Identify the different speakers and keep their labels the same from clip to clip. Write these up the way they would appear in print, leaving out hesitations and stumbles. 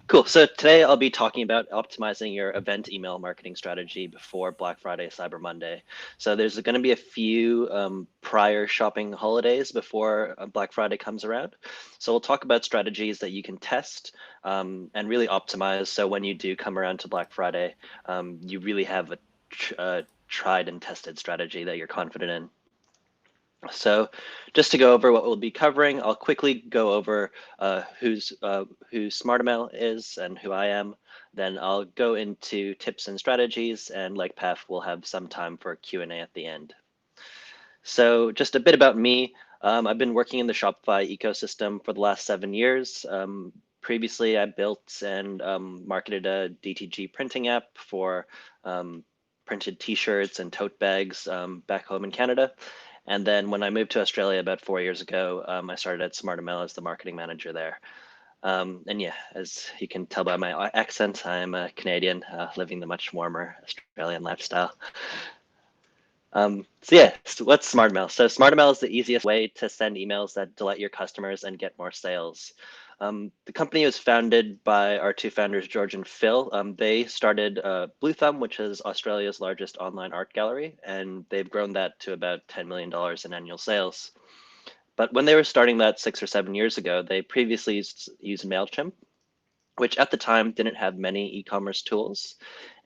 Speaker 1: Cool. So today I'll be talking about optimizing your event email marketing strategy before Black Friday, Cyber Monday. So there's going to be a few prior shopping holidays before Black Friday comes around. So we'll talk about strategies that you can test and really optimize. So when you do come around to Black Friday, you really have a tried and tested strategy that you're confident in. So just to go over what we'll be covering, I'll quickly go over who SmartMail is and who I am. Then I'll go into tips and strategies, and like Paf, we'll have some time for Q&A at the end. So just a bit about me. I've been working in the Shopify ecosystem for the last 7 years. Previously, I built and marketed a DTG printing app for printed T-shirts and tote bags back home in Canada. And then when I moved to Australia about 4 years ago, I started at SmartML as the marketing manager there. And yeah, as you can tell by my accent, I'm a Canadian living the much warmer Australian lifestyle. So yeah, so what's SmartMail? So SmartMail is the easiest way to send emails that delight your customers and get more sales. The company was founded by our two founders, George and Phil. They started Blue Thumb, which is Australia's largest online art gallery, and they've grown that to about $10 million in annual sales. But when they were starting that 6 or 7 years ago, they previously used MailChimp, which at the time didn't have many e-commerce tools.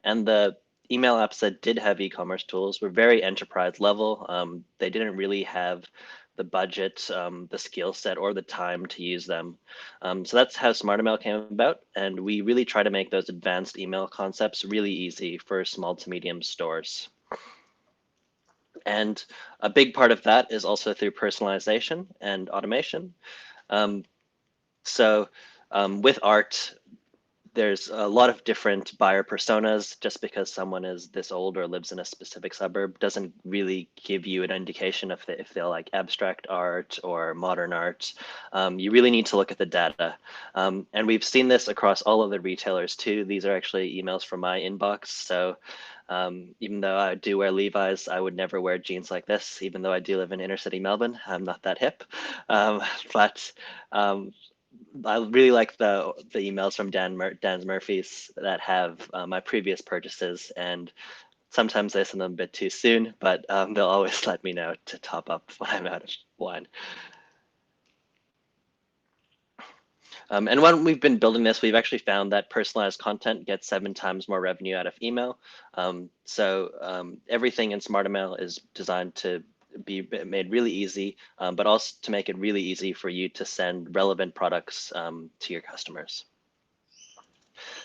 Speaker 1: And the email apps that did have e-commerce tools were very enterprise level. They didn't really have the budget, the skill set, or the time to use them. So that's how SmartMail came about. And we really try to make those advanced email concepts really easy for small to medium stores. And a big part of that is also through personalization and automation. Um, so with art, there's a lot of different buyer personas. Just because someone is this old or lives in a specific suburb doesn't really give you an indication if they'll like abstract art or modern art. You really need to look at the data. And we've seen this across all of the retailers too. These are actually emails from my inbox. So even though I do wear Levi's, I would never wear jeans like this, even though I do live in inner city Melbourne. I'm not that hip. But I really like the emails from Dan's Murphy's that have my previous purchases, and sometimes I send them a bit too soon, but they'll always let me know to top up when I'm out of wine. And when we've been building this, we've actually found that personalized content gets 7 times more revenue out of email. Everything in SmartMail is designed to be made really easy, but also to make it really easy for you to send relevant products to your customers.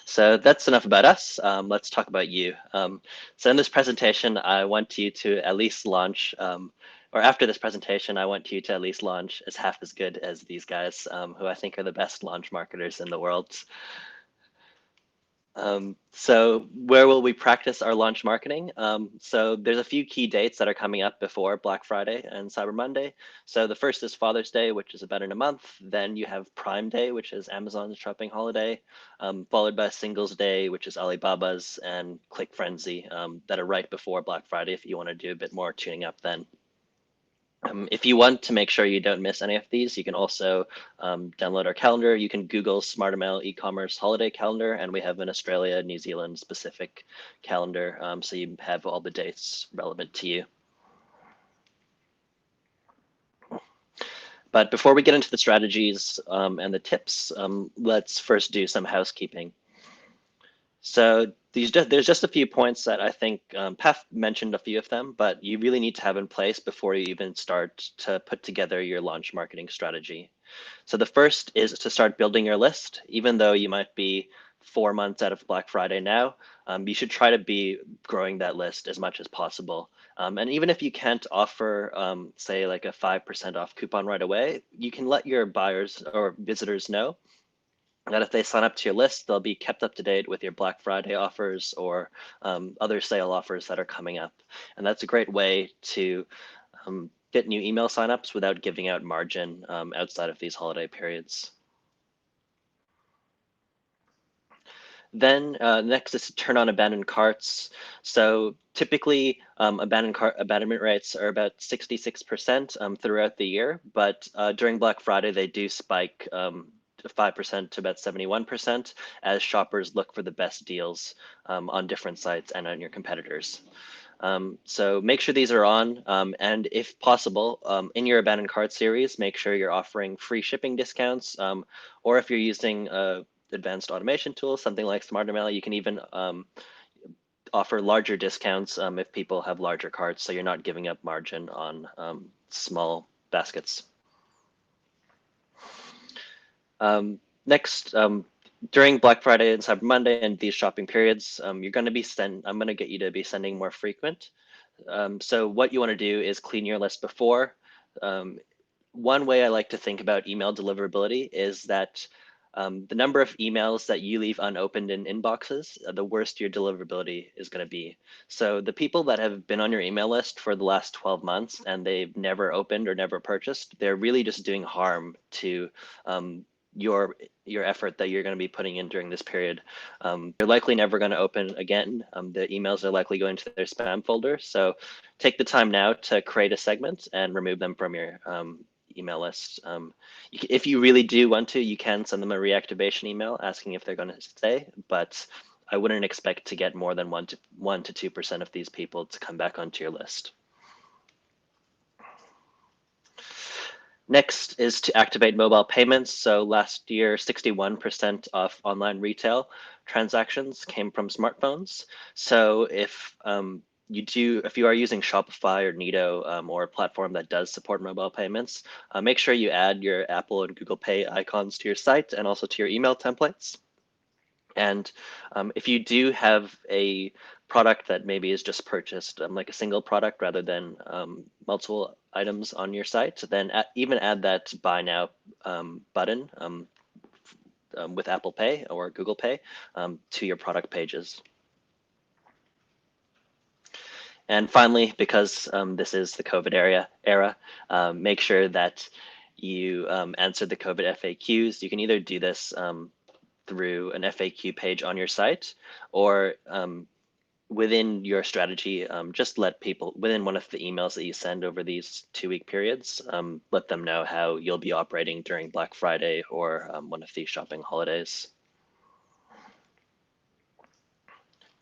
Speaker 1: So that's enough about us. Let's talk about you. So in this presentation, I want you to at least launch, or after this presentation, I want you to at least launch as half as good as these guys, who I think are the best launch marketers in the world. So where will we practice our launch marketing? So there's a few key dates that are coming up before Black Friday and Cyber Monday. So the first is Father's Day, which is about in a month. Then you have Prime Day, which is Amazon's shopping holiday, followed by Singles Day, which is Alibaba's, and Click Frenzy that are right before Black Friday if you want to do a bit more tuning up then. If you want to make sure you don't miss any of these, you can also download our calendar. You can Google SmartMail e-commerce holiday calendar, and we have an Australia, New Zealand specific calendar, so you have all the dates relevant to you. But before we get into the strategies and the tips, let's first do some housekeeping. So there's just a few points that I think Pef mentioned a few of them, but you really need to have in place before you even start to put together your launch marketing strategy. So the first is to start building your list. Even though you might be 4 months out of Black Friday now, you should try to be growing that list as much as possible. And even if you can't offer, say, like a 5% off coupon right away, you can let your buyers or visitors know that if they sign up to your list, they'll be kept up to date with your Black Friday offers or other sale offers that are coming up. And that's a great way to get new email signups without giving out margin outside of these holiday periods. Then next is to turn on abandoned carts. So typically abandonment rates are about 66% throughout the year, but during Black Friday they do spike 5% to about 71% as shoppers look for the best deals on different sites and on your competitors. So make sure these are on, and if possible, in your abandoned cart series, make sure you're offering free shipping discounts, or if you're using advanced automation tools, something like Smart Email, you can even offer larger discounts if people have larger carts, so you're not giving up margin on small baskets. Next, during Black Friday and Cyber Monday and these shopping periods, you're going to be I'm going to get you to be sending more frequent. So what you want to do is clean your list before. One way I like to think about email deliverability is that the number of emails that you leave unopened in inboxes, the worse your deliverability is going to be. So the people that have been on your email list for the last 12 months and they've never opened or never purchased, they're really just doing harm to your effort that you're going to be putting in during this period. They're likely never going to open again. The emails are likely going to their spam folder. So take the time now to create a segment and remove them from your email list. If you really do want to, you can send them a reactivation email asking if they're going to stay, but I wouldn't expect to get more than 1 to 2% of these people to come back onto your list. Next is to activate mobile payments. So last year, 61% of online retail transactions came from smartphones. So if you are using Shopify or Neato or a platform that does support mobile payments, make sure you add your Apple and Google Pay icons to your site and also to your email templates. And if you do have a product that maybe is just purchased like a single product rather than multiple items on your site, then even add that buy now button with Apple Pay or Google Pay to your product pages. And finally, because this is the COVID era, make sure that you answer the COVID FAQs. You can either do this through an FAQ page on your site, or within your strategy, just let people, within one of the emails that you send over these 2-week periods, let them know how you'll be operating during Black Friday or one of these shopping holidays.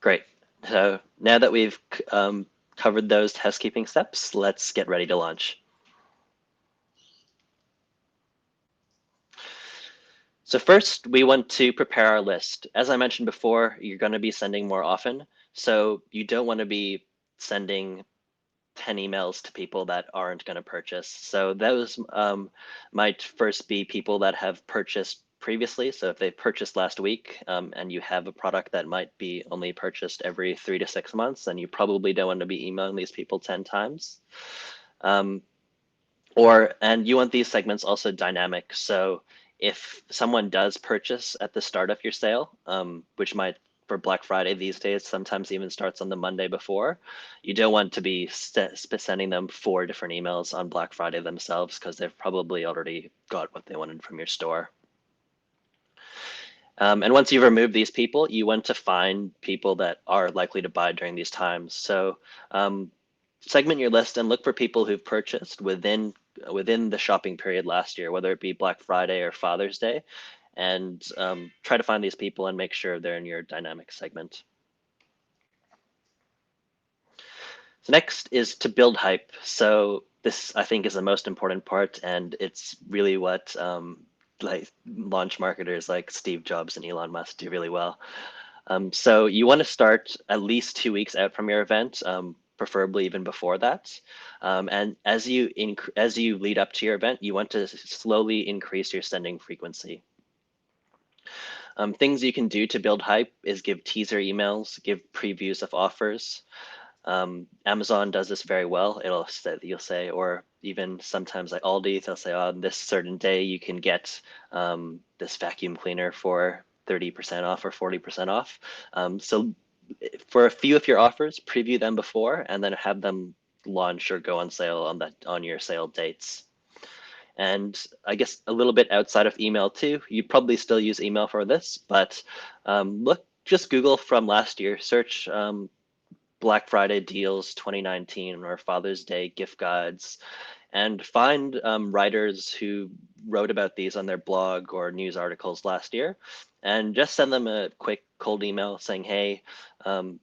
Speaker 1: Great. So now that we've covered those housekeeping steps, let's get ready to launch. So first, we want to prepare our list. As I mentioned before, you're going to be sending more often. So you don't want to be sending 10 emails to people that aren't going to purchase. So those might first be people that have purchased previously. So if they purchased last week and you have a product that might be only purchased every 3 to 6 months, then you probably don't want to be emailing these people 10 times. And you want these segments also dynamic. So if someone does purchase at the start of your sale, which might for Black Friday these days sometimes even starts on the Monday before, you don't want to be sending them 4 different emails on Black Friday themselves because they've probably already got what they wanted from your store. And once you've removed these people, you want to find people that are likely to buy during these times. So segment your list and look for people who've purchased within the shopping period last year, whether it be Black Friday or Father's Day, and try to find these people and make sure they're in your dynamic segment. So next is to build hype. So this, I think, is the most important part, and it's really what like launch marketers like Steve Jobs and Elon Musk do really well. So you want to start at least 2 weeks out from your event, preferably even before that. And as you lead up to your event, you want to slowly increase your sending frequency. Things you can do to build hype is give teaser emails, give previews of offers. Amazon does this very well. You'll say, or even sometimes like Aldi, they'll say, on this certain day you can get this vacuum cleaner for 30% off or 40% off. So for a few of your offers, preview them before and then have them launch or go on sale on your sale dates. And I guess a little bit outside of email too, you probably still use email for this, but just Google from last year, search Black Friday deals 2019 or Father's Day gift guides, and find writers who wrote about these on their blog or news articles last year, and just send them a quick cold email saying, hey, um,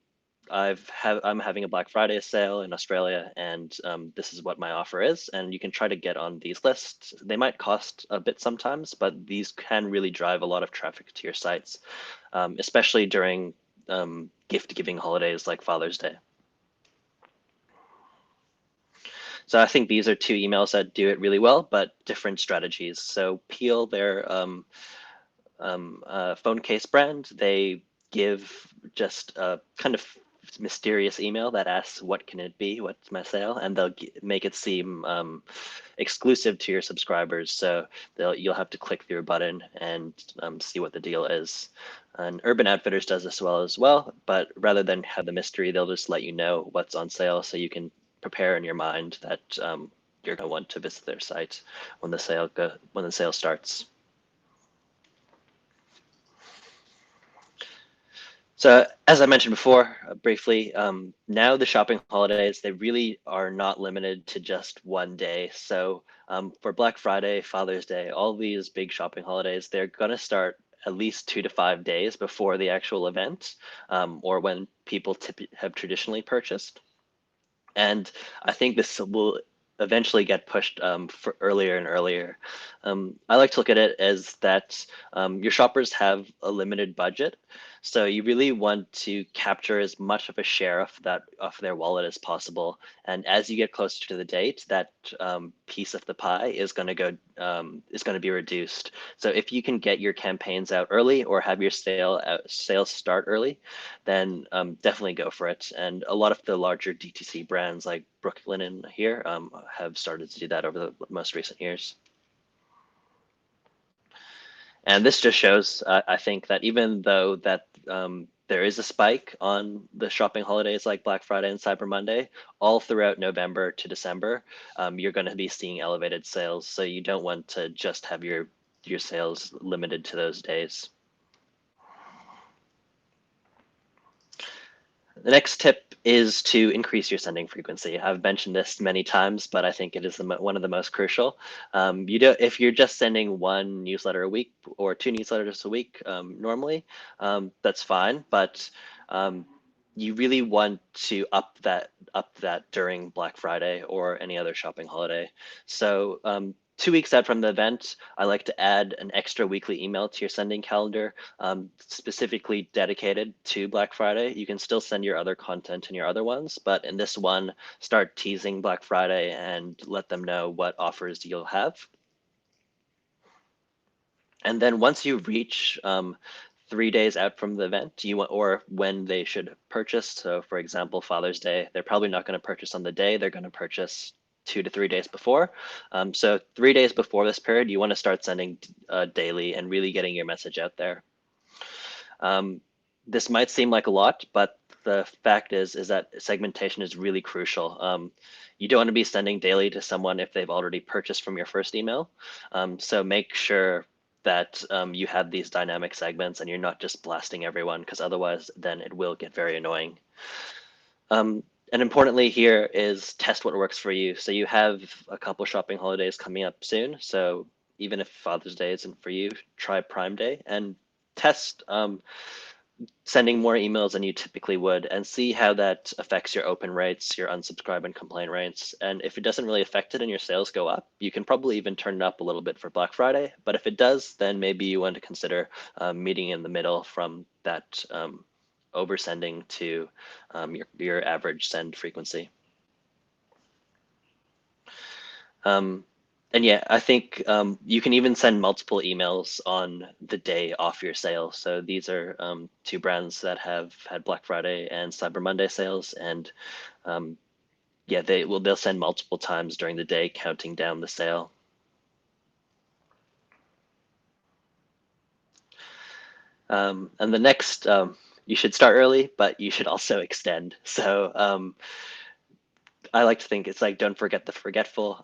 Speaker 1: I'm having a Black Friday sale in Australia, and this is what my offer is. And you can try to get on these lists. They might cost a bit sometimes, but these can really drive a lot of traffic to your sites, especially during gift giving holidays like Father's Day. So I think these are two emails that do it really well, but different strategies. So Peel, their phone case brand, they give just a kind of mysterious email that asks, what can it be? What's my sale? And they'll make it seem exclusive to your subscribers. So you'll have to click through a button and see what the deal is. And Urban Outfitters does this well, but rather than have the mystery, they'll just let you know what's on sale so you can prepare in your mind that you're going to want to visit their site when the sale starts. So as I mentioned before, briefly, now the shopping holidays, they really are not limited to just one day. So for Black Friday, Father's Day, all these big shopping holidays, they're going to start at least 2 to 5 days before the actual event, or when people have traditionally purchased. And I think this will eventually get pushed for earlier and earlier. I like to look at it as that your shoppers have a limited budget, so you really want to capture as much of a share of their wallet as possible. And as you get closer to the date, that piece of the pie is going to be reduced. So if you can get your campaigns out early or have your sales start early, then definitely go for it. And a lot of the larger DTC brands like Brooklinen here have started to do that over the most recent years. And this just shows, I think, that even though that there is a spike on the shopping holidays like Black Friday and Cyber Monday, all throughout November to December, you're going to be seeing elevated sales. So you don't want to just have your sales limited to those days. The next tip is to increase your sending frequency. I've mentioned this many times, but I think it is one of the most crucial. If you're just sending one newsletter a week or two newsletters a week normally, that's fine. But you really want to up that during Black Friday or any other shopping holiday. So 2 weeks out from the event, I like to add an extra weekly email to your sending calendar, specifically dedicated to Black Friday. You can still send your other content in your other ones, but in this one, start teasing Black Friday and let them know what offers you'll have. And then once you reach 3 days out from the event, or when they should purchase. So for example, Father's Day, they're probably not going to purchase on the day, they're going to purchase 2 to 3 days before. So 3 days before this period, you want to start sending daily and really getting your message out there. This might seem like a lot, but the fact is that segmentation is really crucial. You don't want to be sending daily to someone if they've already purchased from your first email. So make sure that you have these dynamic segments and you're not just blasting everyone, because otherwise then it will get very annoying. And importantly here is test what works for you. So you have a couple shopping holidays coming up soon. So even if Father's Day isn't for you, try Prime Day and test sending more emails than you typically would and see how that affects your open rates, your unsubscribe and complaint rates. And if it doesn't really affect it and your sales go up, you can probably even turn it up a little bit for Black Friday. But if it does, then maybe you want to consider meeting in the middle from that oversending to your average send frequency. And yeah, I think you can even send multiple emails on the day off your sale. So these are two brands that have had Black Friday and Cyber Monday sales, and yeah, they'll send multiple times during the day, counting down the sale. And the next, you should start early, but you should also extend. So I like to think it's like, don't forget the forgetful.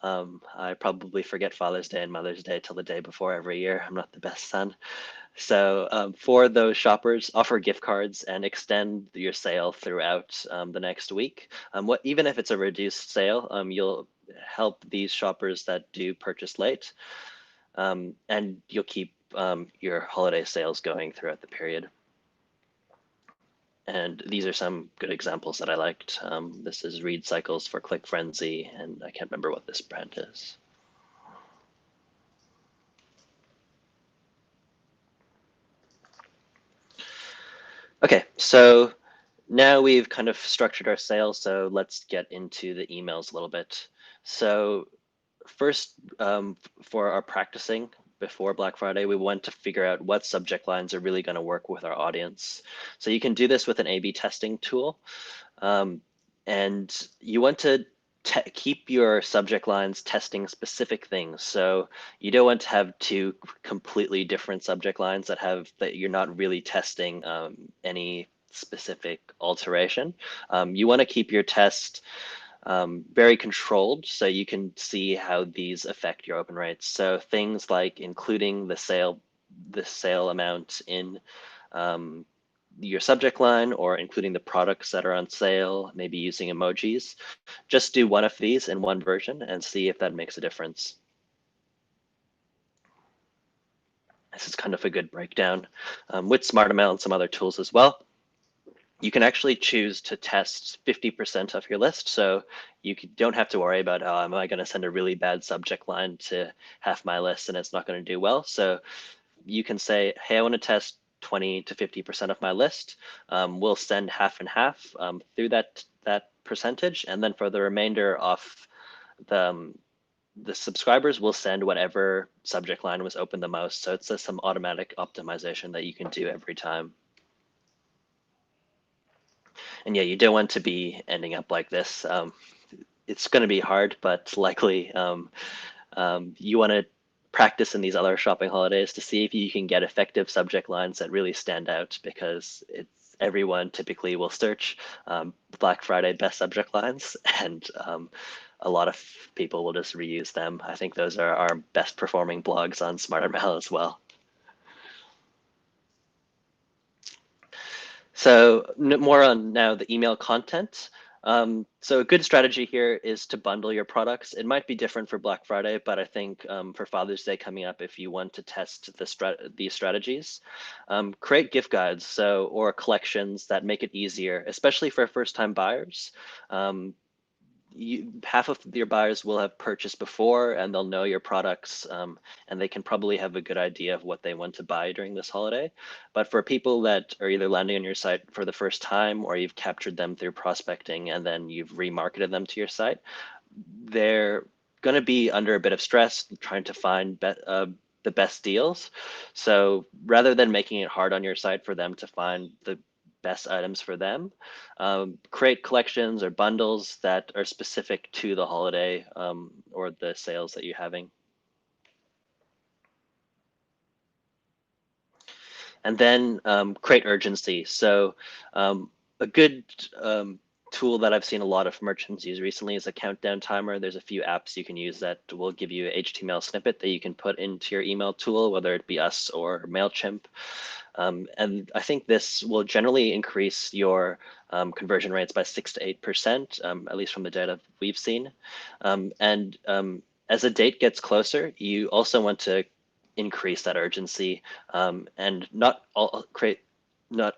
Speaker 1: I probably forget Father's Day and Mother's Day till the day before every year. I'm not the best son. So for those shoppers, offer gift cards and extend your sale throughout the next week. Even if it's a reduced sale, help these shoppers that do purchase late, and you'll keep your holiday sales going throughout the period. And these are some good examples that I liked. This is Read Cycles for Click Frenzy, and I can't remember what this brand is. Okay, so now we've kind of structured our sales, so let's get into the emails a little bit. So first, for our practicing before Black Friday, we want to figure out what subject lines are really going to work with our audience. So you can do this with an A/B testing tool. And you want to keep your subject lines testing specific things. So you don't want to have two completely different subject lines that you're not really testing any specific alteration. You want to keep your test very controlled so you can see how these affect your open rates. So things like including the sale amount in your subject line, or including the products that are on sale, maybe using emojis. Just do one of these in one version and see if that makes a difference. This is kind of a good breakdown with SmartML and some other tools as well. You can actually choose to test 50% of your list. So you don't have to worry about, oh, am I going to send a really bad subject line to half my list and it's not going to do well. So you can say, hey, I want to test 20 to 50% of my list. We'll send half and half through that percentage. And then for the remainder of the subscribers, will send whatever subject line was open the most. So it's just some automatic optimization that you can do every time. And yeah, you don't want to be ending up like this. It's going to be hard, but likely you want to practice in these other shopping holidays to see if you can get effective subject lines that really stand out, because everyone typically will search Black Friday best subject lines, and a lot of people will just reuse them. I think those are our best performing blogs on SmartML as well. So more on now the email content. So a good strategy here is to bundle your products. It might be different for Black Friday, but I think for Father's Day coming up, if you want to test these strategies, create gift guides or collections that make it easier, especially for first-time buyers. Half of your buyers will have purchased before, and they'll know your products, and they can probably have a good idea of what they want to buy during this holiday. But for people that are either landing on your site for the first time, or you've captured them through prospecting and then you've remarketed them to your site, they're going to be under a bit of stress trying to find the best deals. So rather than making it hard on your site for them to find the best items for them, create collections or bundles that are specific to the holiday or the sales that you're having. And then create urgency. So a good tool that I've seen a lot of merchants use recently is a countdown timer. There's a few apps you can use that will give you an HTML snippet that you can put into your email tool, whether it be us or MailChimp. And I think this will generally increase your conversion rates by 6 to 8%, at least from the data we've seen. And as the date gets closer, you also want to increase that urgency and not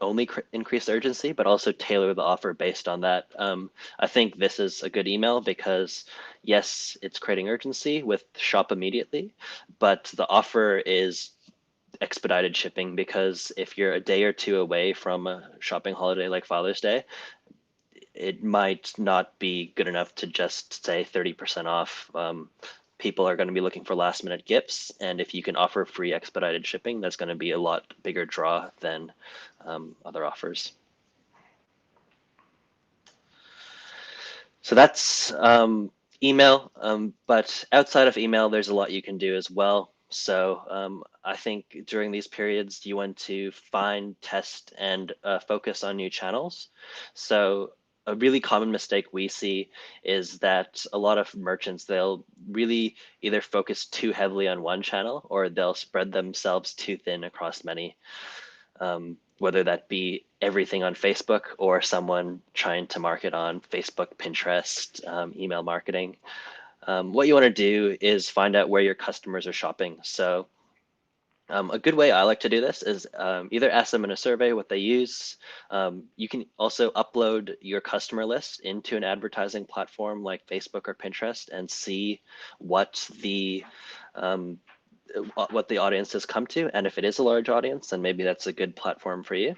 Speaker 1: only increase urgency, but also tailor the offer based on that. I think this is a good email because, yes, it's creating urgency with shop immediately, but the offer is expedited shipping, because if you're a day or two away from a shopping holiday like Father's Day, it might not be good enough to just say 30% off. People are going to be looking for last minute gifts, and if you can offer free expedited shipping, that's going to be a lot bigger draw than other offers. So that's email, but outside of email, there's a lot you can do as well. So I think during these periods, you want to find, test, and focus on new channels. So a really common mistake we see is that a lot of merchants, they'll really either focus too heavily on one channel, or they'll spread themselves too thin across many. Whether that be everything on Facebook or someone trying to market on Facebook, Pinterest, email marketing. What you want to do is find out where your customers are shopping. So a good way I like to do this is either ask them in a survey what they use. You can also upload your customer list into an advertising platform like Facebook or Pinterest and see um, what the audience has come to. And if it is a large audience, then maybe that's a good platform for you.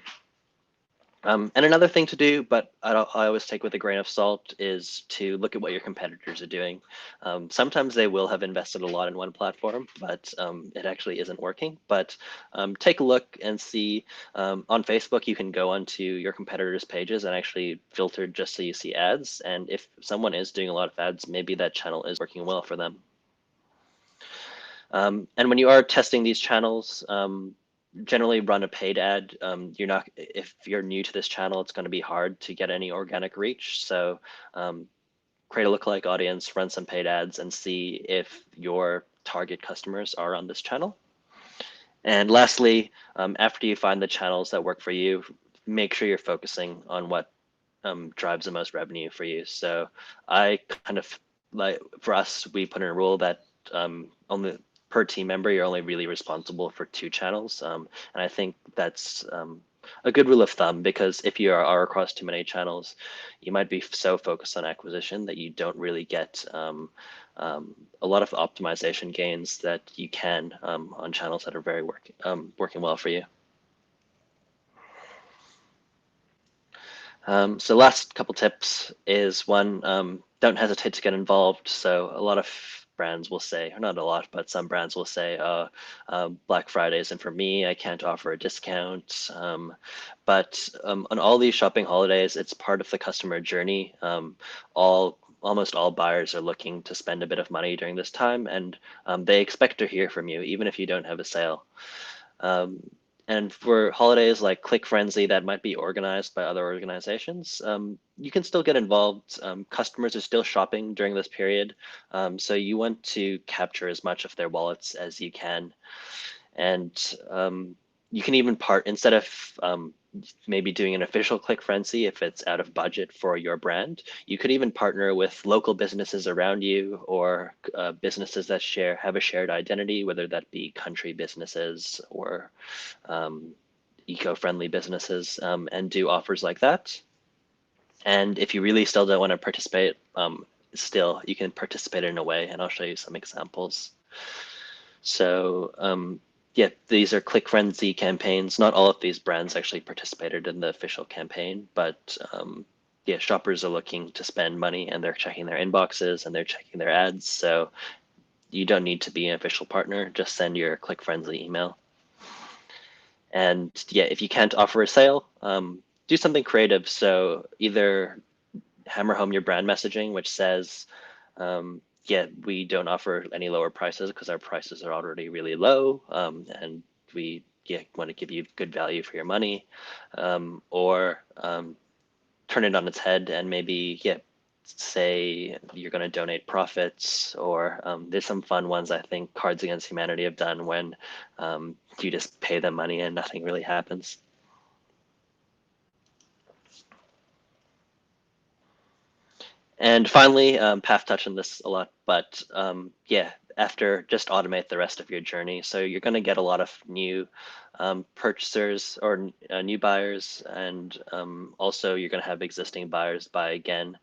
Speaker 1: And another thing to do, but I always take with a grain of salt, is to look at what your competitors are doing. Sometimes they will have invested a lot in one platform, but it actually isn't working. But take a look and see. On Facebook, you can go onto your competitors' pages and actually filter just so you see ads. And if someone is doing a lot of ads, maybe that channel is working well for them. And when you are testing these channels, generally run a paid ad. If you're new to this channel, it's going to be hard to get any organic reach. So create a lookalike audience, run some paid ads, and see if your target customers are on this channel. And lastly, after you find the channels that work for you, make sure you're focusing on what drives the most revenue for you. So I kind of like, for us, we put in a rule that only per team member, you're only really responsible for 2 channels. And I think that's a good rule of thumb, because if you are across too many channels, you might be so focused on acquisition that you don't really get a lot of optimization gains that you can on channels that are very working well for you. So last couple tips is one, don't hesitate to get involved. So a lot of brands will say, or not a lot, but some brands will say, Black Friday isn't for me, I can't offer a discount. But on all these shopping holidays, it's part of the customer journey. Almost all buyers are looking to spend a bit of money during this time, and they expect to hear from you, even if you don't have a sale. And for holidays like Click Frenzy that might be organized by other organizations, you can still get involved. Customers are still shopping during this period, so you want to capture as much of their wallets as you can. And you can even instead of maybe doing an official Click Frenzy, if it's out of budget for your brand, you could even partner with local businesses around you, or businesses that have a shared identity, whether that be country businesses or eco-friendly businesses, and do offers like that. And if you really still don't want to participate, still you can participate in a way, and I'll show you some examples. So yeah, these are Click Frenzy campaigns. Not all of these brands actually participated in the official campaign, but yeah, shoppers are looking to spend money, and they're checking their inboxes and they're checking their ads. So you don't need to be an official partner, just send your Click Frenzy email. And yeah, if you can't offer a sale, do something creative. So either hammer home your brand messaging, which says, yeah, we don't offer any lower prices because our prices are already really low, and we want to give you good value for your money, or turn it on its head and maybe say you're going to donate profits, or there's some fun ones I think Cards Against Humanity have done when you just pay them money and nothing really happens. And finally, Path touched on this a lot, but yeah, after, just automate the rest of your journey. So you're going to get a lot of new purchasers or new buyers, and also you're going to have existing buyers buy again.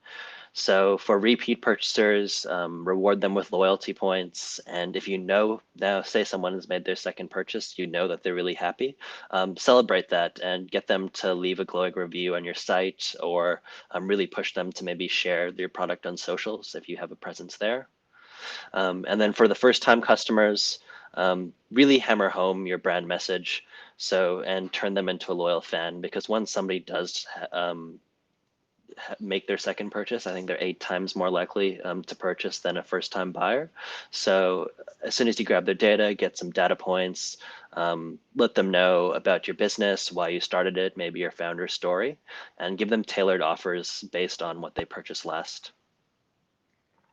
Speaker 1: So for repeat purchasers, reward them with loyalty points. And if you know now, say someone has made their second purchase, you know that they're really happy, celebrate that and get them to leave a glowing review on your site, or really push them to maybe share your product on socials if you have a presence there. And then for the first time customers, really hammer home your brand message, and turn them into a loyal fan, because once somebody does make their second purchase, I think they're 8 times more likely to purchase than a first-time buyer. So as soon as you grab their data, get some data points, let them know about your business, why you started it, maybe your founder's story, and give them tailored offers based on what they purchased last.